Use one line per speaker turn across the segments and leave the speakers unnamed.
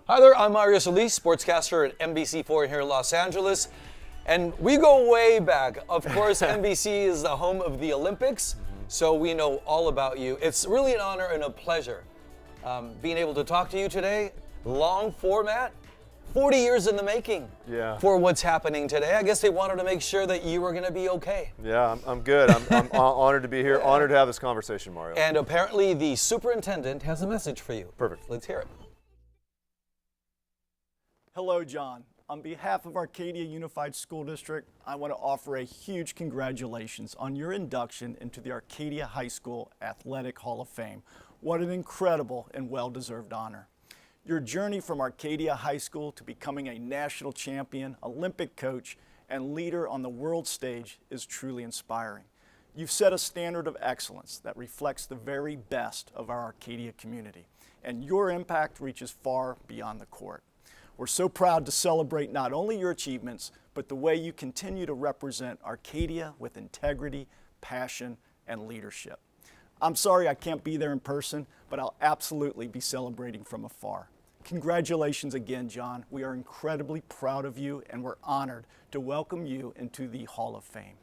Hi there, I'm Solis, sportscaster at NBC4 here in Los Angeles. And we go way back. Of course, NBC is the home of the Olympics, so we know all about you. It's really an honor and a pleasure being able to talk to you today. Long format, 40 years in the making for what's happening today. I guess they wanted to make sure that you were going to be okay.
Yeah, I'm good. I'm honored to be here, honored to have this conversation, Mario.
And apparently the superintendent has a message for you.
Perfect.
Let's hear it.
Hello, John. On behalf of Arcadia Unified School District, I want to offer a huge congratulations on your induction into the Arcadia High School Athletic Hall of Fame. What an incredible and well-deserved honor. Your journey from Arcadia High School to becoming a national champion, Olympic coach, and leader on the world stage is truly inspiring. You've set a standard of excellence that reflects the very best of our Arcadia community, and your impact reaches far beyond the court. We're so proud to celebrate not only your achievements, but the way you continue to represent Arcadia with integrity, passion, and leadership. I'm sorry I can't be there in person, but I'll absolutely be celebrating from afar. Congratulations again, John. We are incredibly proud of you, and we're honored to welcome you into the Hall of Fame.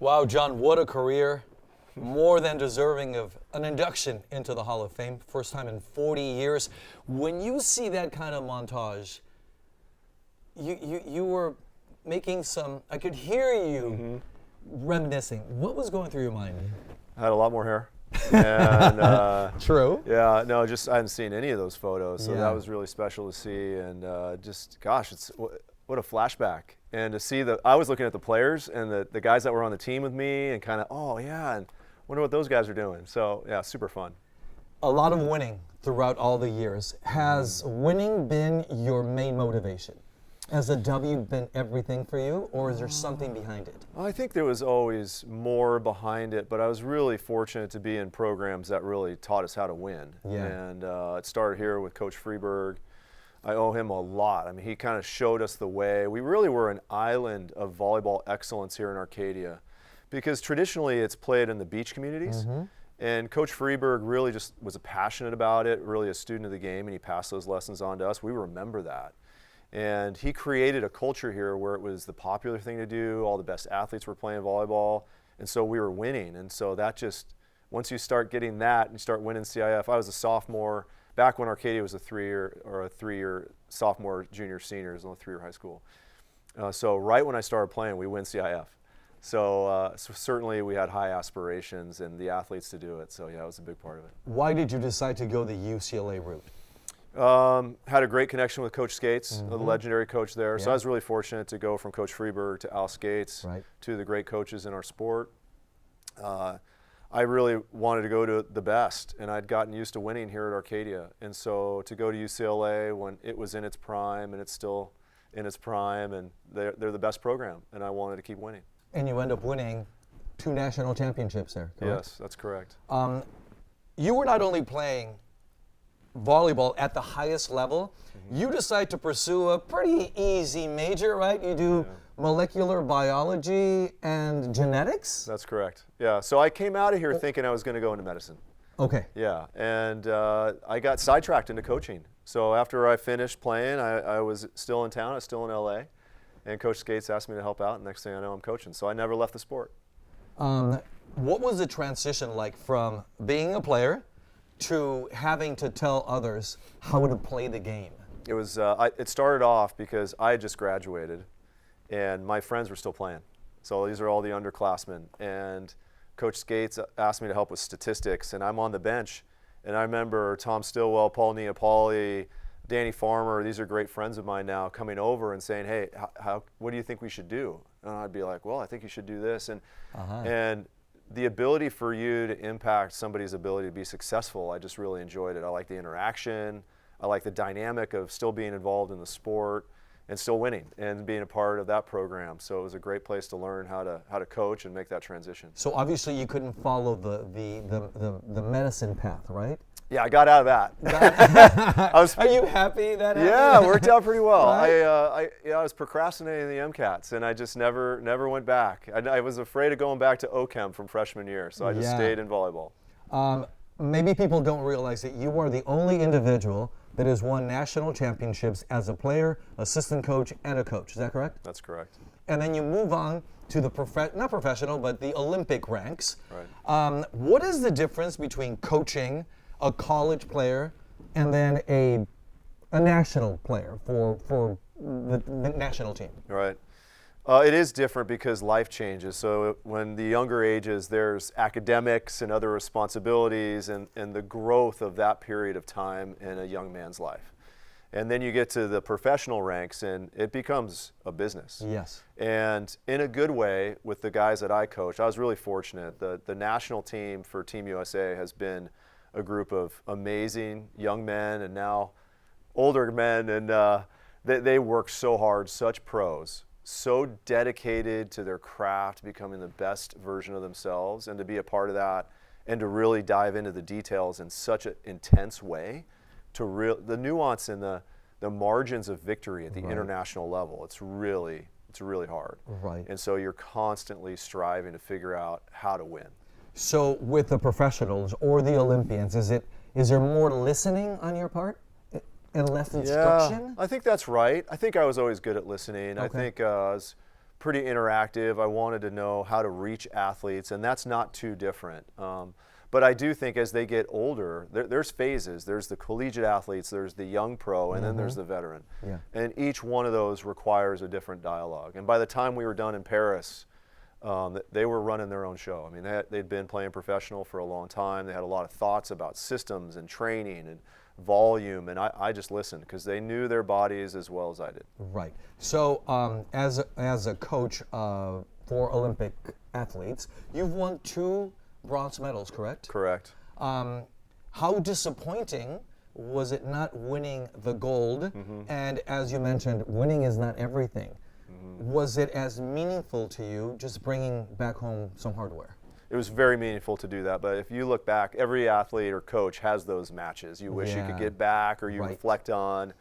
Wow, John, what a career. More than deserving of an induction into the Hall of Fame. First time in 40 years. When you see that kind of montage, you were making some, I could hear you reminiscing. What was going through your mind?
I had a lot more hair. And,
True.
Yeah, no, just I hadn't seen any of those photos, so that was really special to see. And just, gosh, what a flashback. And to see I was looking at the players and the guys that were on the team with me and kind of, oh yeah, and wonder what those guys are doing. So yeah, super fun.
A lot of winning throughout all the years. Has winning been your main motivation? Has the W been everything for you, or is there something behind it?
I think there was always more behind it, but I was really fortunate to be in programs that really taught us how to win.
Yeah.
And it started here with Coach Freeberg. I owe him a lot. I mean, he kind of showed us the way. We really were an island of volleyball excellence here in Arcadia, because traditionally it's played in the beach communities. And Coach Freeberg really just was passionate about it, really a student of the game, and he passed those lessons on to us. We remember that. And he created a culture here where it was the popular thing to do. All the best athletes were playing volleyball, and so we were winning. And so that just, once you start getting that and you start winning CIF, I was a sophomore. back when Arcadia was a three-year sophomore, junior, senior, it was only a 3-year high school. So right when I started playing, we win CIF. So certainly we had high aspirations and the athletes to do it. So yeah, it was a big part of it.
Why did you decide to go the UCLA route?
Had a great connection with Coach Skates, the legendary coach there. So I was really fortunate to go from Coach Freeberg to Al Skates, two of the great coaches in our sport. I really wanted to go to the best, and I'd gotten used to winning here at Arcadia. And so to go to UCLA when it was in its prime, and it's still in its prime, and they're the best program, and I wanted to keep winning.
And you end up winning 2 national championships there, correct?
Yes, that's correct.
You were not only playing volleyball at the highest level, you decide to pursue a pretty easy major, right? You do molecular biology and genetics?
That's correct. Yeah, so I came out of here thinking I was going to go into medicine.
Okay.
Yeah, and I got sidetracked into coaching. So after I finished playing, I was still in town, I was still in LA, and Coach Skates asked me to help out, and next thing I know, I'm coaching. So I never left the sport.
What was the transition like from being a player to having to tell others how to play the game?
It was. It started off because I had just graduated, and my friends were still playing. So these are all the underclassmen, and Coach Skates asked me to help with statistics, and I'm on the bench, and I remember Tom Stillwell, Paul Neapoli, Danny Farmer, these are great friends of mine now, coming over and saying, hey, what do you think we should do? And I'd be like, well, I think you should do this. And the ability for you to impact somebody's ability to be successful, I just really enjoyed it. I like the interaction. I like the dynamic of still being involved in the sport and still winning and being a part of that program. So it was a great place to learn how to coach and make that transition.
So obviously you couldn't follow the medicine path, right?
Yeah, I got out of that.
Are you happy that happened?
Yeah, it worked out pretty well.
Right?
I was procrastinating the MCATs, and I just never went back. I was afraid of going back to OChem from freshman year, so I just stayed in volleyball.
Maybe people don't realize that you are the only individual that has won national championships as a player, assistant coach, and a coach. Is that correct?
That's correct.
And then you move on to the not professional, but the Olympic ranks.
Right.
What is the difference between coaching a college player and then a national player for the national team?
Right. It is different because life changes. So when the younger ages, there's academics and other responsibilities and the growth of that period of time in a young man's life. And then you get to the professional ranks and it becomes a business.
Yes.
And in a good way, with the guys that I coach, I was really fortunate. The national team for Team USA has been a group of amazing young men and now older men, and they work so hard, such pros, so dedicated to their craft, becoming the best version of themselves, and to be a part of that and to really dive into the details in such an intense way, the nuance and the margins of victory at the international level, it's really hard.
Right.
And so you're constantly striving to figure out how to win.
So with the professionals or the Olympians, is there more listening on your part and less instruction?
Yeah, I think that's right. I think I was always good at listening.
Okay.
I think I was pretty interactive. I wanted to know how to reach athletes, and that's not too different. But I do think as they get older, there's phases. There's the collegiate athletes, there's the young pro, and then there's the veteran.
Yeah.
And each one of those requires a different dialogue. And by the time we were done in Paris, they were running their own show. I mean, they'd been playing professional for a long time. They had a lot of thoughts about systems and training and volume, and I just listened because they knew their bodies as well as I did.
Right. So as a coach for Olympic athletes, you've won 2 bronze medals, correct?
Correct.
How disappointing was it not winning the gold? And as you mentioned, winning is not everything. Was it as meaningful to you just bringing back home some hardware?
It was very meaningful to do that, but if you look back, every athlete or coach has those matches you wish you could get back or you reflect on.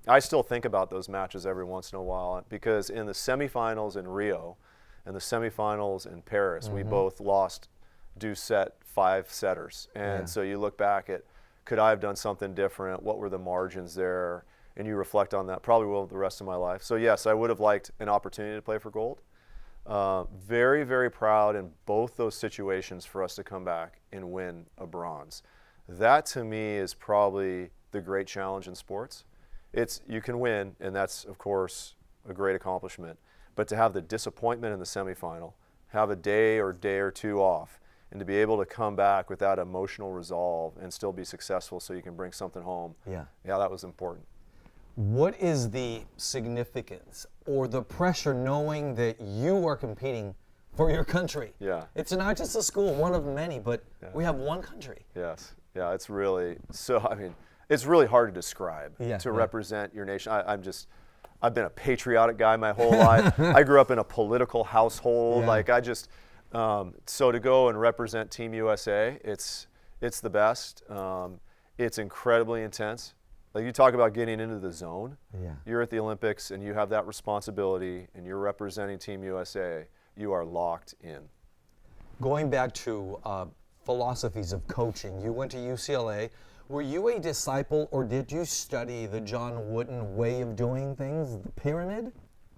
I still think about those matches every once in a while because in the semifinals in Rio and the semifinals in Paris, we both lost due set 5 setters. And so you look back at, could I have done something different? What were the margins there? And you reflect on that, probably will the rest of my life. So yes, I would have liked an opportunity to play for gold. Very, very proud in both those situations for us to come back and win a bronze. That to me is probably the great challenge in sports. You can win, and that's of course a great accomplishment. But to have the disappointment in the semifinal, have a day or two off, and to be able to come back with that emotional resolve and still be successful so you can bring something home. Yeah, that was important.
What is the significance or the pressure knowing that you are competing for your country?
Yeah.
It's not just a school, one of many, but we have one country.
Yes. Yeah, it's really, it's really hard to describe, to represent your nation. I've been a patriotic guy my whole life. I grew up in a political household. So to go and represent Team USA, it's the best. It's incredibly intense. Like you talk about getting into the zone. Yeah. You're at the Olympics and you have that responsibility and you're representing Team USA. You are locked in.
Going back to philosophies of coaching, you went to UCLA. Were you a disciple or did you study the John Wooden way of doing things, the pyramid?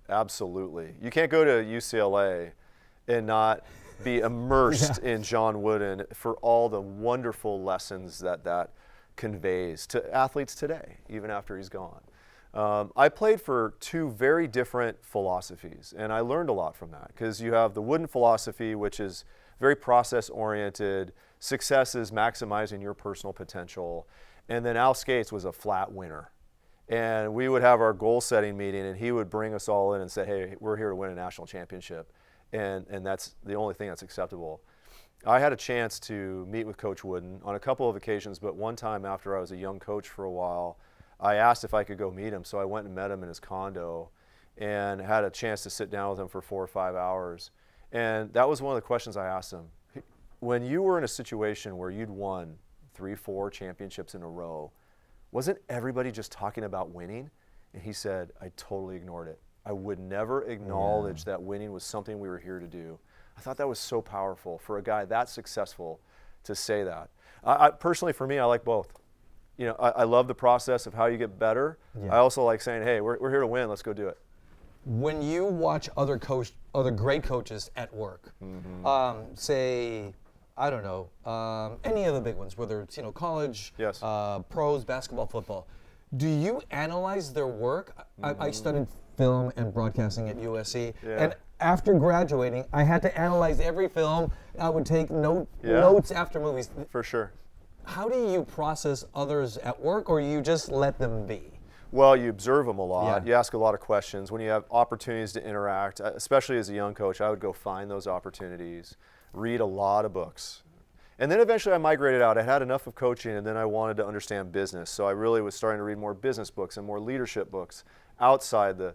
Absolutely. You can't go to UCLA and not be immersed in John Wooden for all the wonderful lessons that conveys to athletes today, even after he's gone. I played for two very different philosophies, and I learned a lot from that because you have the Wooden philosophy, which is very process-oriented. Success is maximizing your personal potential. And then Al Skates was a flat winner. And we would have our goal-setting meeting, and he would bring us all in and say, hey, we're here to win a national championship. And that's the only thing that's acceptable. I had a chance to meet with Coach Wooden on a couple of occasions, but one time after I was a young coach for a while, I asked if I could go meet him. So I went and met him in his condo and had a chance to sit down with him for 4 or 5 hours. And that was one of the questions I asked him. When you were in a situation where you'd won 3, 4 championships in a row, wasn't everybody just talking about winning? And he said, I totally ignored it. I would never acknowledge that winning was something we were here to do. I thought that was so powerful for a guy that successful to say that. Personally, for me, I like both. You know, I love the process of how you get better. I also like saying, hey, we're here to win, let's go do it.
When you watch other great coaches at work, say, I don't know, any of the big ones, whether it's college, pros, basketball, football, do you analyze their work? I studied film and broadcasting at USC, and after graduating, I had to analyze every film. I would take notes after movies.
For sure.
How do you process others at work, or you just let them be?
Well, you observe them a lot. You ask a lot of questions. When you have opportunities to interact, especially as a young coach, I would go find those opportunities, read a lot of books. And then eventually I migrated out. I had enough of coaching, and then I wanted to understand business. So I really was starting to read more business books and more leadership books outside the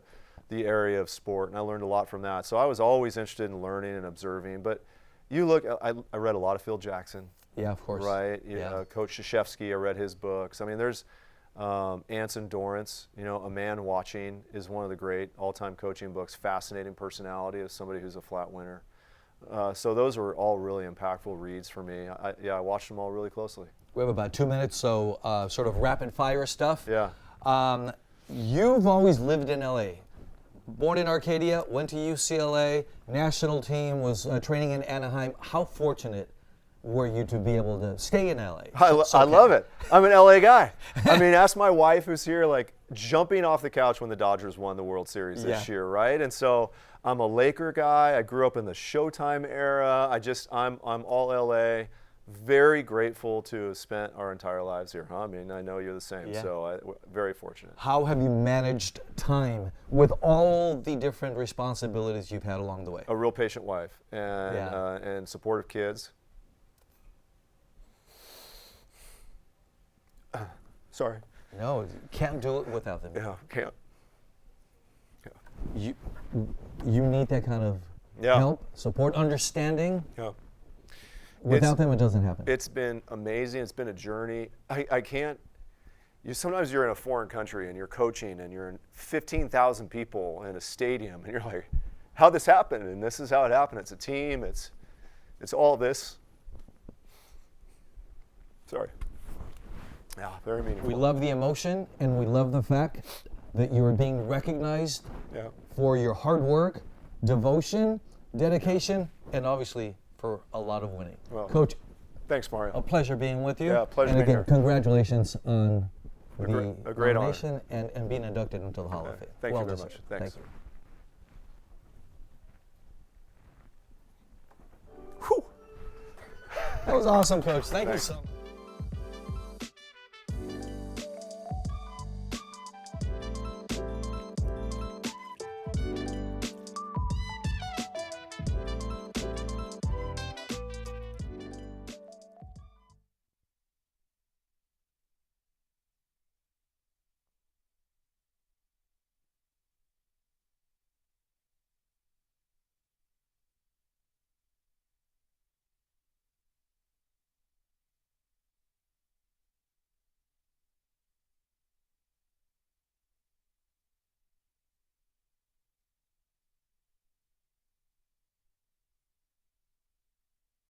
area of sport, and I learned a lot from that. So I was always interested in learning and observing. But you look, I read a lot of Phil Jackson.
Yeah, of course.
Right? Coach Krzyzewski, I read his books. I mean, there's Anson Dorrance, A Man Watching is one of the great all-time coaching books. Fascinating personality of somebody who's a flat winner. So those were all really impactful reads for me. I watched them all really closely.
We have about 2 minutes, so sort of rapid fire stuff.
Yeah.
You've always lived in LA. Born in Arcadia, went to UCLA, national team, was training in Anaheim. How fortunate were you to be able to stay in LA?
I love it. I'm an LA guy. I mean, ask my wife who's here, like jumping off the couch when the Dodgers won the World Series this year, right? And so I'm a Laker guy. I grew up in the Showtime era. I'm all LA. Very grateful to have spent our entire lives here. I mean, I know you're the same, so very fortunate.
How have you managed time with all the different responsibilities you've had along the way?
A real patient wife and supportive kids. Sorry.
No, you can't do it without them.
Yeah, can't.
Yeah. You need that kind of help, support, understanding.
Yeah.
Without them, it doesn't happen.
It's been amazing. It's been a journey. I can't. Sometimes you're in a foreign country and you're coaching and you're in 15,000 people in a stadium and you're like, how'd this happen? And this is how it happened. It's a team. It's all this. Sorry. Yeah, very meaningful.
We love the emotion, and we love the fact that you are being recognized for your hard work, devotion, dedication, and obviously for a lot of winning.
Well,
Coach,
Thanks, Mario.
A pleasure being with you.
Yeah, pleasure
and
being
again,
here.
congratulations on
A
the
great honor.
nomination and being inducted into the Hall of Fame.
Thank
Well
you very
deserved.
much. Thanks.
Thank you.
Whew.
That was awesome, Coach. Thank you so much.